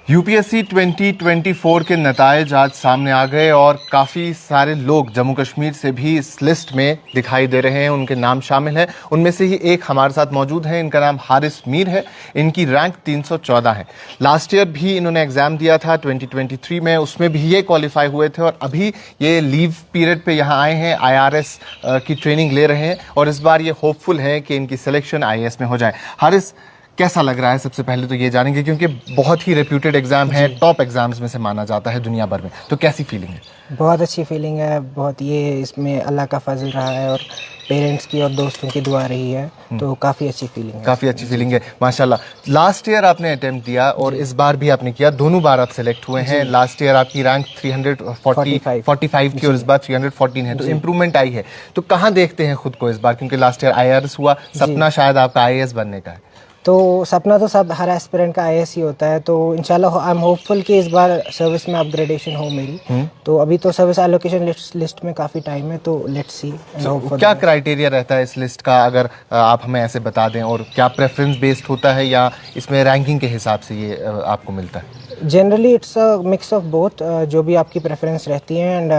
UPSC 2024 के नतायज आज सामने आ गए और काफ़ी सारे लोग जम्मू कश्मीर से भी इस लिस्ट में दिखाई दे रहे हैं। उनके नाम शामिल हैं। उनमें से ही एक हमारे साथ मौजूद हैं। इनका नाम हारिस मीर है। इनकी रैंक 314 है। लास्ट ईयर भी इन्होंने एग्ज़ाम दिया था 2023 में, उसमें भी ये क्वालिफाई हुए थे और अभी ये लीव पीरियड पे यहाँ आए हैं। आईआरएस की ट्रेनिंग ले रहे हैं और इस बार ये होपफुल है कि इनकी सिलेक्शन आईएएस में हो जाए। हारिस, कैसा लग रहा है? सबसे पहले तो ये जानेंगे क्योंकि बहुत ही रेप्यूटेड एग्जाम है, टॉप एग्जाम्स में से माना जाता है दुनिया भर में, तो कैसी फीलिंग है? बहुत अच्छी फीलिंग है। बहुत ये इसमें अल्लाह का फजल रहा है और पेरेंट्स की और दोस्तों की दुआ रही है, तो काफ़ी अच्छी फीलिंग है। काफ़ी अच्छी फीलिंग है माशाल्लाह। लास्ट ईयर आपने अटेम्प्ट दिया और इस बार भी आपने किया, दोनों बार आप सेलेक्ट हुए हैं। लास्ट ईयर आपकी रैंक 345 थी और इस बार 314 है, तो इम्प्रूवमेंट आई है। तो कहाँ देखते हैं खुद को इस बार, क्योंकि लास्ट ईयर आईआरएस हुआ, सपना शायद आपका आईएएस बनने का है? तो सपना तो सब हर एस्पिरेंट का आईएएस ही होता है, तो इंशाल्लाह आई एम होपफुल कि इस बार सर्विस में अपग्रेडेशन हो मेरी। तो अभी तो सर्विस एलोकेशन लिस्ट में काफ़ी टाइम है, तो लेट्स सी। क्या क्राइटेरिया रहता है इस लिस्ट का, अगर आप हमें ऐसे बता दें, और क्या प्रेफरेंस बेस्ड होता है या इसमें रैंकिंग के हिसाब से ये आपको मिलता है? Generally it's a mix of both, जो भी आपकी प्रेफरेंस रहती है एंड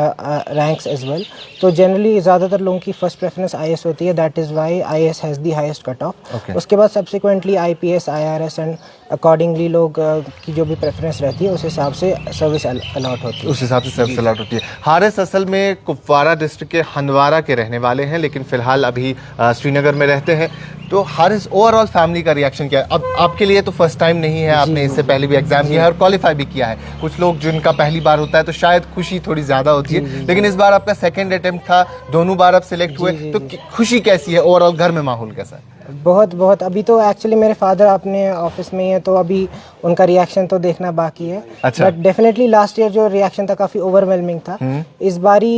रैंक्स एज वेल। तो जनरली ज़्यादातर लोगों की फर्स्ट प्रेफरेंस आईएएस होती है, that is why IAS has the highest cut off. उसके बाद subsequently IPS, IRS and accordingly लोग की जो भी प्रेफरेंस रहती है उस हिसाब से सर्विस अलॉट होती है। उस हिसाब से सर्विस अलॉट होती है। हारिस असल में कुपवारा डिस्ट्रिक्ट के हंदवारा के रहने वाले हैं, लेकिन फिलहाल अभी श्रीनगर में रहते हैं। तो हारिस, ओवरऑल फैमिली का रिएक्शन क्या है? अब आपके लिए तो फर्स्ट टाइम नहीं है, आपने इससे पहले भी एग्जाम दिया है और क्वालिफाई भी किया है। कुछ लोग जिनका पहली बार होता है तो शायद खुशी थोड़ी ज़्यादा होती है, लेकिन इस बार आपका सेकेंड अटेम्प्ट था, दोनों बार आप सिलेक्ट हुए, तो खुशी कैसी है? ओवरऑल घर में माहौल कैसा है? बहुत बहुत। अभी तो एक्चुअली मेरे फादर अपने ऑफिस में ही है, तो अभी उनका रिएक्शन तो देखना बाकी है। अच्छा। बट डेफिनेटली लास्ट ईयर जो रिएक्शन था काफ़ी ओवरवेलमिंग था। इस बारी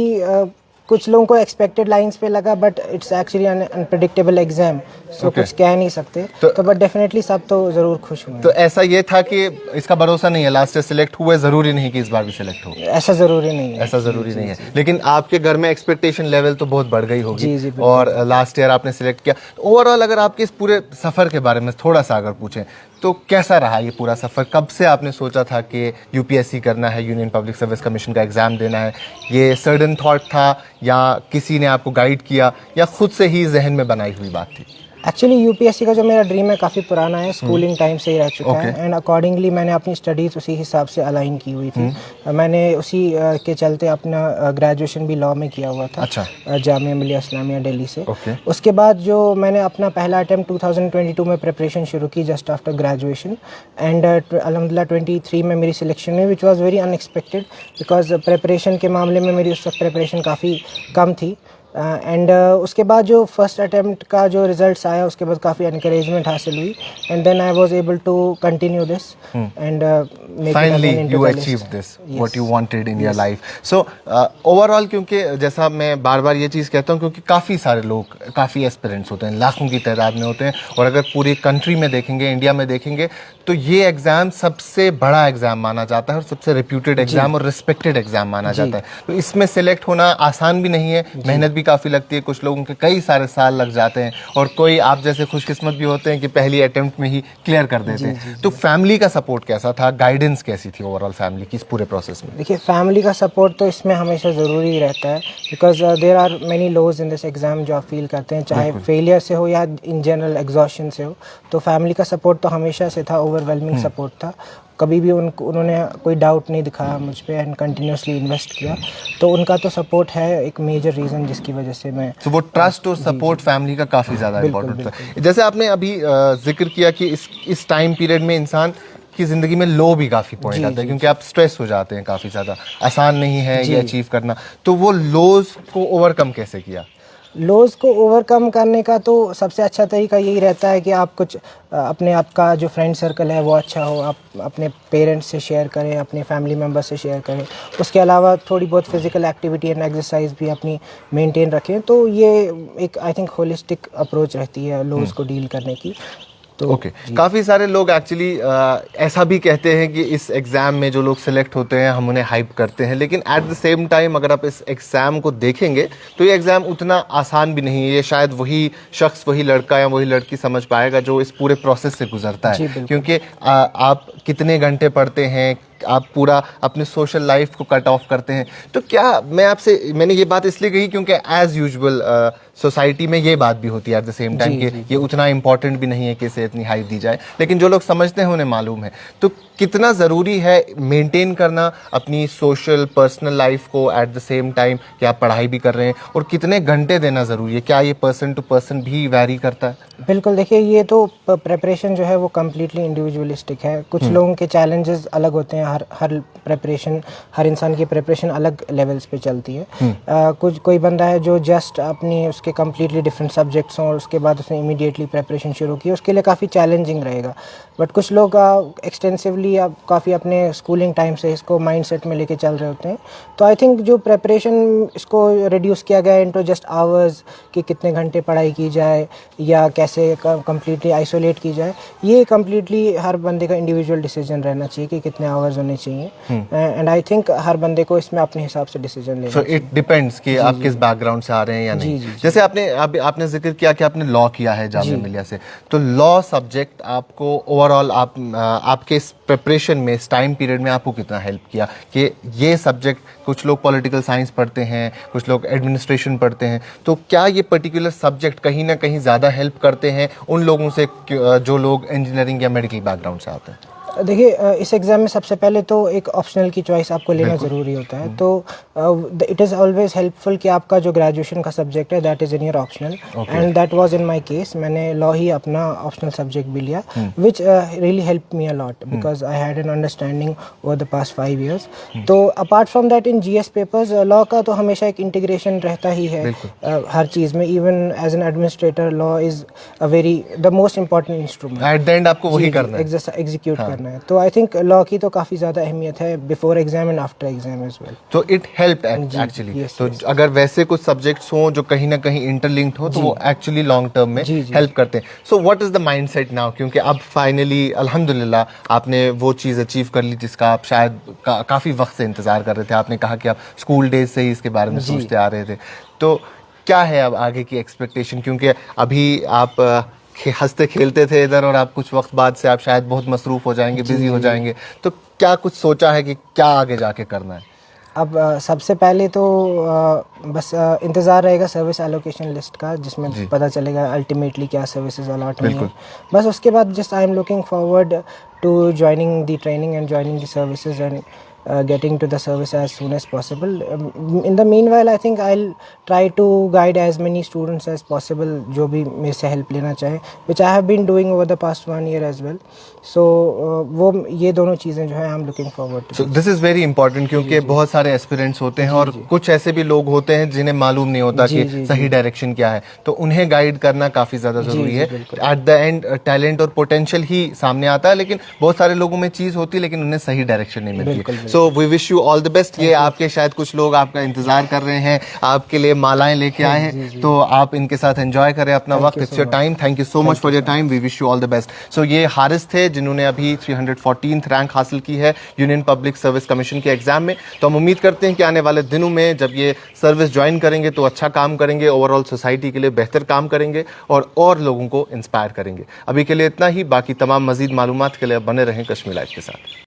कुछ लोगों को एक्सपेक्टेड लाइंस पे लगा, but it's actually unpredictable exam, so कुछ कह नहीं सकते। तो बट डेफिनेटली सब तो ज़रूर खुश हुए। तो ऐसा ये था कि इसका भरोसा नहीं है, लास्ट ईयर सिलेक्ट हुए, ज़रूरी नहीं कि इस बार भी सिलेक्ट हो? ऐसा ज़रूरी नहीं है। ऐसा ज़रूरी नहीं है, लेकिन आपके घर में एक्सपेक्टेशन लेवल तो बहुत बढ़ गई होगी। जी, और लास्ट ईयर आपने सिलेक्ट किया। ओवरऑल अगर आपके इस पूरे सफ़र के बारे में थोड़ा सा अगर पूछें तो कैसा रहा ये पूरा सफ़र? कब से आपने सोचा था कि यूपीएससी करना है, यूनियन पब्लिक सर्विस कमीशन का एग्ज़ाम देना है? ये सडन थॉट था या किसी ने आपको गाइड किया या खुद से ही जहन में बनाई हुई बात थी? एक्चुअली यूपीएससी का जो मेरा ड्रीम है काफ़ी पुराना है, स्कूलिंग टाइम से ही रह चुका है एंड अकॉर्डिंगली मैंने अपनी स्टडीज़ उसी हिसाब से अलाइन की हुई थी। मैंने उसी के चलते अपना ग्रेजुएशन भी लॉ में किया हुआ था। अच्छा। जामिया मिलिया इस्लामिया दिल्ली से। उसके बाद जो मैंने अपना पहला अटेम्प्ट 2022 में प्रिपरेशन शुरू की जस्ट आफ्टर ग्रेजुएशन, एंड अल्हम्दुलिल्लाह 23 में मेरी सिलेक्शन हुई, which was very unexpected because preparation के मामले में मेरी उस वक्त प्रिपरेशन काफ़ी कम थी। एंड उसके बाद जो फर्स्ट अटेम्प्ट का जो रिजल्ट्स आया उसके बाद काफ़ी एनकरेजमेंट हासिल हुई, and then I was able to continue this and finally you achieved this what you wanted in your life. So overall, क्योंकि जैसा मैं बार बार ये चीज़ कहता हूँ, क्योंकि काफ़ी सारे लोग, काफ़ी एस्पिरेंट्स होते हैं, लाखों की तादाद में होते हैं, और अगर पूरी कंट्री में देखेंगे, इंडिया में देखेंगे, तो ये एग्ज़ाम सबसे बड़ा एग्ज़ाम माना जाता है और सबसे रेप्यूटेड एग्ज़ाम और रिस्पेक्टेड एग्ज़ाम माना जाता है। तो इसमें सेलेक्ट होना आसान भी नहीं है, मेहनत भी काफ़ी लगती है, कुछ लोगों के कई सारे साल लग जाते हैं, और कोई आप जैसे खुशकिस्मत भी होते हैं कि पहली अटेम्प्ट में ही क्लियर कर देते हैं। तो फैमिली का सपोर्ट कैसा था, गाइडेंस कैसी थी ओवरऑल फैमिली की इस पूरे प्रोसेस में? देखिए, फैमिली का सपोर्ट तो इसमें हमेशा ज़रूरी रहता है, because there are many laws in this exam जो आप फील करते हैं, चाहे फेलियर से हो या इन जनरल एग्जॉशन से हो। तो फैमिली का सपोर्ट तो हमेशा से था, ओवरवेलमिंग सपोर्ट था। कभी भी उन्होंने कोई डाउट नहीं दिखाया मुझ पे एंड कंटिन्यूसली इन्वेस्ट किया, तो उनका तो सपोर्ट है एक मेजर रीज़न जिसकी वजह से मैं। तो वो ट्रस्ट और सपोर्ट फैमिली का काफ़ी ज़्यादा इंपॉर्टेंट था। जैसे आपने अभी जिक्र किया कि इस टाइम पीरियड में इंसान की ज़िंदगी में लो भी काफ़ी पॉइंट आता है, क्योंकि आप स्ट्रेस हो जाते हैं काफ़ी ज़्यादा, आसान नहीं है ये अचीव करना। तो वो लोज को ओवरकम कैसे किया? लोज को ओवरकम करने का तो सबसे अच्छा तरीका यही रहता है कि आप कुछ अपने आपका जो फ्रेंड सर्कल है वो अच्छा हो, आप अपने पेरेंट्स से शेयर करें, अपने फैमिली मेम्बर्स से शेयर करें। उसके अलावा थोड़ी बहुत फिजिकल एक्टिविटी एंड एक्सरसाइज भी अपनी मेंटेन रखें। तो ये एक आई थिंक होलिस्टिक अप्रोच रहती है लोज को डील करने की। तो ओके काफ़ी सारे लोग एक्चुअली ऐसा भी कहते हैं कि इस एग्ज़ाम में जो लोग सिलेक्ट होते हैं हम उन्हें हाइप करते हैं, लेकिन एट द सेम टाइम अगर आप इस एग्ज़ाम को देखेंगे तो ये एग्ज़ाम उतना आसान भी नहीं है। ये शायद वही शख्स, वही लड़का या वही लड़की समझ पाएगा जो इस पूरे प्रोसेस से गुजरता है, क्योंकि आप कितने घंटे पढ़ते हैं, आप पूरा अपने सोशल लाइफ को कट ऑफ करते हैं। तो क्या मैंने ये बात इसलिए कही क्योंकि एज यूजुअल सोसाइटी में ये बात भी होती है एट द सेम टाइम कि ये उतना इंपॉर्टेंट भी नहीं है कि इसे इतनी हाइप दी जाए, लेकिन जो लोग समझते हैं उन्हें मालूम है। तो कितना ज़रूरी है मेंटेन करना अपनी सोशल पर्सनल लाइफ को एट द सेम टाइम कि आप पढ़ाई भी कर रहे हैं, और कितने घंटे देना ज़रूरी है? क्या ये पर्सन टू पर्सन भी वैरी करता है? बिल्कुल, देखिए ये तो प्रेपरेशन जो है वो कम्प्लीटली इंडिविजुअलिस्टिक है। कुछ लोगों के चैलेंजेस अलग होते हैं, हर प्रेपरेशन, हर इंसान की प्रेपरेशन अलग लेवल्स पे चलती है। कोई बंदा है जो जस्ट अपनी उसके कम्प्लीटली डिफरेंट सब्जेक्ट्स हों और उसके बाद उसने इमीडिएटली प्रेपरेशन शुरू की, उसके लिए काफ़ी चैलेंजिंग रहेगा। बट कुछ लोग एक्सटेंसिवली काफ़ी अपने स्कूलिंग टाइम से इसको माइंडसेट में लेके चल रहे होते हैं। तो आई थिंक जो प्रेपरेशन इसको रिड्यूस किया गया इनटू जस्ट आवर्स कि कितने घंटे पढ़ाई की जाए या कैसे कम्प्लीटली आइसोलेट की जाए, ये कम्प्लीटली हर बंदे का इंडिविजुअल डिसीजन रहना चाहिए कि कितने आवर्स होने चाहिए। एंड आई थिंक हर बंदे को इसमें अपने हिसाब से डिसीजन लेना चाहिए। इट डिपेंड्स कि आप किस बैकग्राउंड से आ रहे हैं या नहीं। जैसे आपने जिक्र किया कि आपने लॉ किया है जामिया मिलिया से, तो लॉ सब्जेक्ट आपको ओवरऑल आपके इस प्रिपरेशन में, इस टाइम पीरियड में आपको कितना हेल्प किया कि ये सब्जेक्ट, कुछ लोग पॉलिटिकल साइंस पढ़ते हैं, कुछ लोग एडमिनिस्ट्रेशन पढ़ते हैं, तो क्या ये पर्टिकुलर सब्जेक्ट कहीं ना कहीं ज़्यादा हेल्प करते हैं उन लोगों से जो लोग इंजीनियरिंग या मेडिकल बैकग्राउंड से आते हैं? देखिए इस एग्ज़ाम में सबसे पहले तो एक ऑप्शनल की चॉइस आपको लेना ज़रूरी होता है। तो इट इज़ ऑलवेज हेल्पफुल कि आपका जो ग्रेजुएशन का सब्जेक्ट है that is in your optional, and that was in my case. मैंने लॉ ही अपना ऑप्शनल सब्जेक्ट भी लिया, which really help me a lot because I had an understanding over the past 5 years। तो apart from that in GS papers, law का तो हमेशा एक integration रहता ही है हर चीज़ में। Even as an administrator law is a very the most important instrument. At the end आपको वही करना है, एग्जीक्यूट करना है। तो आई थिंक लॉ की तो काफ़ी ज़्यादा अहमियत है before exam and after exam as well. तो इट हेल्प एक्चुअली। तो अगर वैसे कुछ सब्जेक्ट्स हों जो कहीं ना कहीं इंटरलिंक्ड हो तो वो एक्चुअली लॉन्ग टर्म में हेल्प करते हैं। So what is the mindset now, क्योंकि अब फाइनली अल्हम्दुलिल्लाह आपने वो चीज़ अचीव कर ली जिसका आप शायद काफ़ी वक्त से इंतज़ार कर रहे थे। आपने कहा कि आप स्कूल डेज से ही इसके बारे में सोचते आ रहे थे। तो क्या है अब आगे की एक्सपेक्टेशन, क्योंकि अभी आप हंसते खेलते थे इधर और आप कुछ वक्त बाद से आप शायद बहुत मसरूफ़ हो जाएंगे, बिजी हो जाएंगे, तो क्या कुछ सोचा है कि क्या आगे जाके करना है? अब सबसे पहले तो बस इंतज़ार रहेगा सर्विस एलोकेशन लिस्ट का, जिसमें पता चलेगा अल्टीमेटली क्या सर्विसेज अलॉट हुई हैं। बस उसके बाद just I am looking forward to joining the training and joining the services and getting to the service as soon as possible. In the meanwhile, I think I'll try to guide as many students as possible जो भी मेरे से help लेना चाहे, which I have been doing over the past 1 year as well. So वो ये दोनों चीज़ें जो है I'm looking forward to. So this is very important, क्योंकि बहुत सारे एस्पिरेंट्स होते हैं और कुछ ऐसे भी लोग होते हैं जिन्हें मालूम नहीं होता कि सही डायरेक्शन क्या है, तो उन्हें गाइड करना काफ़ी ज़्यादा ज़रूरी है। एट द एंड टैलेंट और पोटेंशियल ही सामने आता है, लेकिन बहुत सारे लोगों में चीज़ होती है लेकिन उन्हें सही डायरेक्शन नहीं मिलती। So we wish you all the best. ये आपके शायद कुछ लोग आपका इंतजार कर रहे हैं, आपके लिए मालाएं लेके आए हैं, तो आप इनके साथ एंजॉय करें अपना वक्त। It's your time. Thank you so much for your time. We wish you all the best. So ये हारिस थे जिन्होंने अभी 314th रैंक हासिल की है यूनियन पब्लिक सर्विस कमीशन के एग्जाम में। तो हम उम्मीद करते हैं कि आने वाले दिनों में जब ये सर्विस ज्वाइन करेंगे तो अच्छा काम करेंगे, ओवरऑल सोसाइटी के लिए बेहतर काम करेंगे और लोगों को इंस्पायर करेंगे। अभी के लिए इतना ही। बाकी तमाम मजीद मालूमात के लिए बने रहें कश्मीर लाइव के साथ।